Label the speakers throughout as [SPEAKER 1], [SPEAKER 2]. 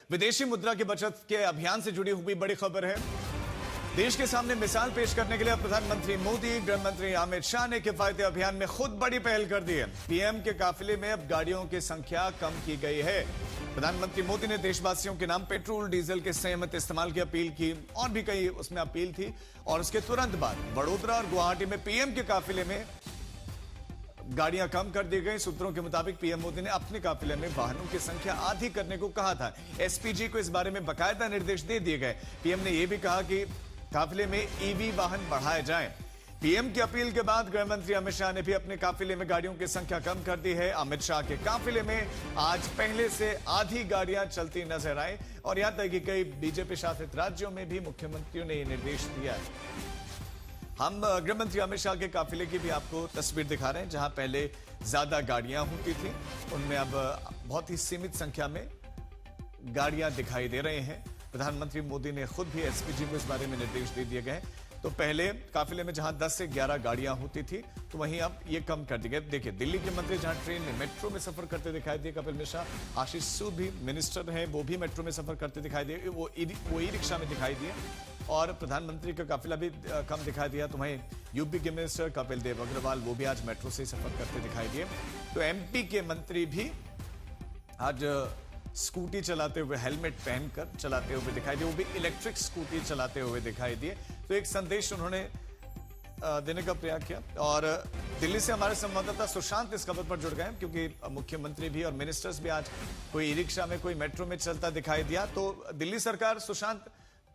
[SPEAKER 1] विदेशी मुद्रा की बचत के अभियान से जुड़ी हुई बड़ी खबर है। देश के सामने मिसाल पेश करने के लिए प्रधानमंत्री मोदी, गृह मंत्री अमित शाह ने किफायती अभियान में खुद बड़ी पहल कर दी है। पीएम के काफिले में अब गाड़ियों की संख्या कम की गई है। प्रधानमंत्री मोदी ने देशवासियों के नाम पेट्रोल डीजल के संयमित इस्तेमाल की अपील की और भी कई उसमें अपील थी। और उसके तुरंत बाद वडोदरा और गुवाहाटी में पीएम के काफिले में गाड़ियां कम कर दी गई। सूत्रों के मुताबिक पीएम मोदी ने अपने काफिले में वाहनों की संख्या आधी करने को कहा था। एसपीजी को इस बारे में बाकायदा निर्देश दे दिए गए। पीएम ने यह भी कहा कि काफिले में ईवी वाहन बढ़ाए जाएं। पीएम की अपील के बाद गृह मंत्री अमित शाह ने भी अपने काफिले में गाड़ियों की संख्या कम कर दी है। अमित शाह के काफिले में आज पहले से आधी गाड़ियां चलती नजर आई और यहां तक कि कई बीजेपी शासित राज्यों में भी मुख्यमंत्रियों ने यह निर्देश दिया है। हम गृह मंत्री अमित शाह के काफिले की भी आपको तस्वीर दिखा रहे हैं, जहां पहले ज्यादा गाड़ियां होती थी, उनमें अब बहुत ही सीमित संख्या में गाड़ियां दिखाई दे रहे हैं। प्रधानमंत्री मोदी ने खुद भी एसपीजी को इस बारे में निर्देश दे दिए गए। तो पहले काफिले में जहां 10 से 11 गाड़ियां होती थी, तो वहीं अब ये कम कर दी गई। देखिए, दिल्ली के मंत्री जहां ट्रेन में, मेट्रो में सफर करते दिखाई दिए कपिल मिश्रा, आशीष सूद भी मिनिस्टर हैं, वो भी मेट्रो में सफर करते दिखाई दिए, वो ई रिक्शा में दिखाई दिए। और प्रधानमंत्री का काफिला भी कम दिखाई दिया। तो वहीं यूपी के मिनिस्टर कपिल देव अग्रवाल, वो भी आज मेट्रो से सफर करते दिखाई दिए। तो एमपी के मंत्री भी आज स्कूटी चलाते हुए, हेलमेट पहनकर चलाते हुए दिखाई दिए, वो भी इलेक्ट्रिक स्कूटी चलाते हुए दिखाई दिए। तो एक संदेश उन्होंने देने का प्रयास किया। और दिल्ली से हमारे संवाददाता सुशांत इस खबर पर जुड़ गए, क्योंकि मुख्यमंत्री भी और मिनिस्टर्स भी आज कोई ई रिक्शा में, कोई मेट्रो में चलता दिखाई दिया। तो दिल्ली सरकार, सुशांत,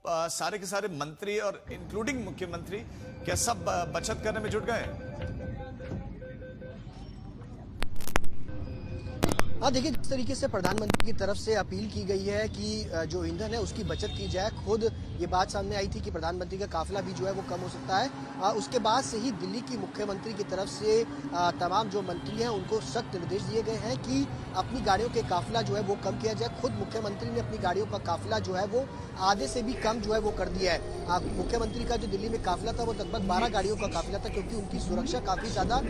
[SPEAKER 1] सारे के सारे मंत्री और इंक्लूडिंग मुख्यमंत्री क्या सब बचत करने में जुट गए?
[SPEAKER 2] हाँ, देखिए, जिस तरीके से प्रधानमंत्री की तरफ से अपील की गई है कि जो ईंधन है उसकी बचत की जाए, खुद ये बात सामने आई थी कि प्रधानमंत्री का काफिला भी जो है वो कम हो सकता है। उसके बाद से ही दिल्ली की मुख्यमंत्री की तरफ से तमाम जो मंत्री हैं उनको सख्त निर्देश दिए गए हैं कि अपनी गाड़ियों के काफिला जो है वो कम किया जाए। खुद मुख्यमंत्री ने अपनी गाड़ियों का काफिला जो है वो आधे से भी कम जो है वो कर दिया है। मुख्यमंत्री का जो दिल्ली में काफिला था वो लगभग 12 गाड़ियों का काफिला था, क्योंकि उनकी सुरक्षा काफी ज्यादा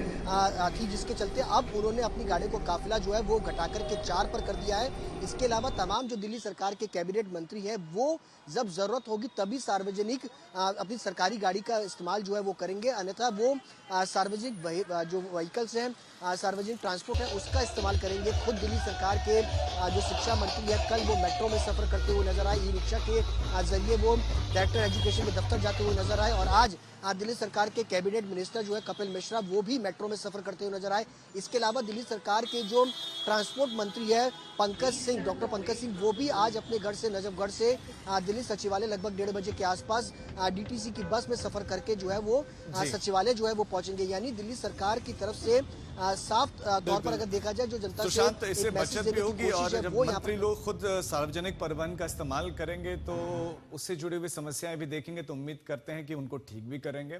[SPEAKER 2] थी, जिसके चलते अब उन्होंने अपनी गाड़ियों का काफिला जो है वो घटा करके 4 पर कर दिया है। इसके अलावा तमाम जो दिल्ली सरकार के कैबिनेट मंत्री हैं वो जब जरूरत होगी तभी सार्वजनिक अपनी सरकारी गाड़ी का इस्तेमाल जो है वो करेंगे, अन्यथा वो सार्वजनिक जो व्हीकल्स हैं, सार्वजनिक ट्रांसपोर्ट है, उसका इस्तेमाल करेंगे। खुद दिल्ली सरकार के जो शिक्षा मंत्री है, कल वो मेट्रो में सफर करते हुए नजर आए, ई रिक्शा के जरिए वो डायरेक्टर एजुकेशन के दफ्तर जाते हुए नजर आए। और आज दिल्ली सरकार के कैबिनेट मिनिस्टर जो है कपिल मिश्रा, वो भी मेट्रो में सफर करते हुए नजर आए। इसके अलावा दिल्ली सरकार के जो ट्रांसपोर्ट मंत्री है डॉक्टर पंकज सिंह, वो भी आज अपने घर से, नजफगढ़ से दिल्ली सचिवालय लगभग 1:30 बजे के आसपास डीटीसी की बस में सफर करके जो है वो सचिवालय जो है वो पहुंचेंगे। यानी दिल्ली सरकार की तरफ से साफ तौर पर अगर देखा जाए, जो जनता
[SPEAKER 1] से इससे बचत भी होगी। और जब मंत्री लोग खुद सार्वजनिक परिवहन का इस्तेमाल करेंगे तो उससे जुड़ी हुई समस्याएं भी देखेंगे, तो उम्मीद करते हैं कि उनको ठीक भी करेंगे।